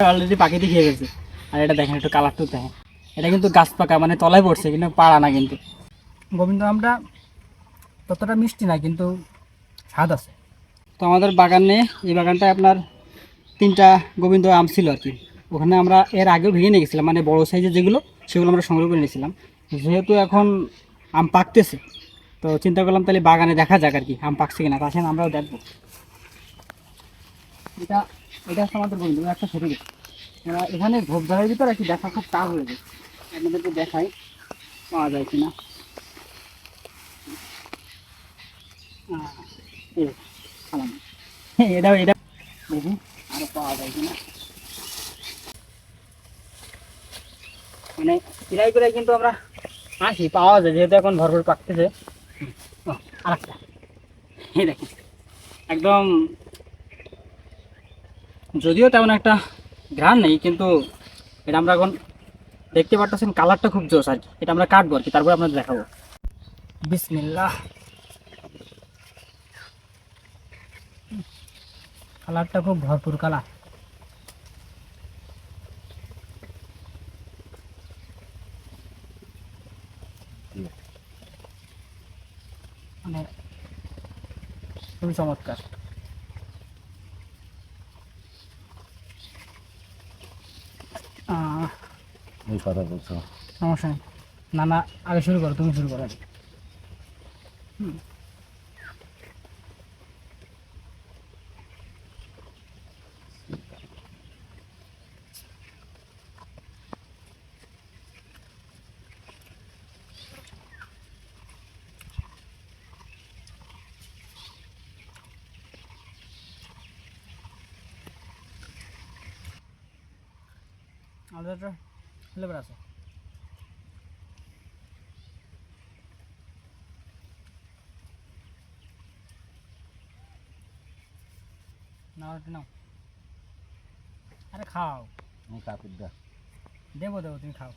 Already পাখিতে খেয়ে গেছে। আর এটা দেখেন একটু কালারটাও দেখেন, এটা কিন্তু গাছ পাকা মানে তলায় পড়ছে কিন্তু পাড়া না কিন্তু। গোবিন্দ আমটা ততটা মিষ্টি না কিন্তু স্বাদ আছে। তো আমাদের বাগানে এই বাগানটায় আপনার 3টা গোবিন্দ আম ছিল আর কি। ওখানে আমরা এর আগেও ভেঙে নিয়ে গেছিলাম, মানে বড়ো সাইজের যেগুলো সেগুলো আমরা সংগ্রহ করে নিয়েছিলাম। যেহেতু এখন আম পাকতেছে তো চিন্তা করলাম তাহলে বাগানে দেখা যাক আর কি আম পাকছে কিনা, আসেন আমরাও দেখবো। এটা এটা হচ্ছে আমাদের গোবিন্দ, একটা ছোটো গেছে। এখানে ঝোপঝাড়ের ভিতর আর কি দেখা খুব টাফ হয়ে যায়, আপনাদেরকে দেখাই পাওয়া যায় কিনা। এই খালাম। এটা দেখি আরো পাওয়া যায় কিনা। মানে কিরাই করে কিন্তু আমরা আসি, পাওয়া যায় যেহেতু এখন ভরপুর পাকতেছে। আর একটা এই দেখেন একদম, যদিও তেমন একটা ঘ্রাণ নেই কিন্তু এটা আমরা এখন দেখতে পারতেছেন কালারটা খুব জোস আর কি। এটা আমরা কাটবো আর কি, তারপর আপনাদের দেখাবো। বিসমিল্লাহ। কালারটা খুব ভরপুর কালার। মানে খুবই চমৎকার। এই কথা বলছো, সমস্যা নেই, না না আগে শুরু করো, তুমি শুরু করো আগে। আমাদের একটা ফ্লেভার আছে। নাও একটু নাও, আরে খাও। আমি কাকুর দা দেবো দেবো, তুমি খাও।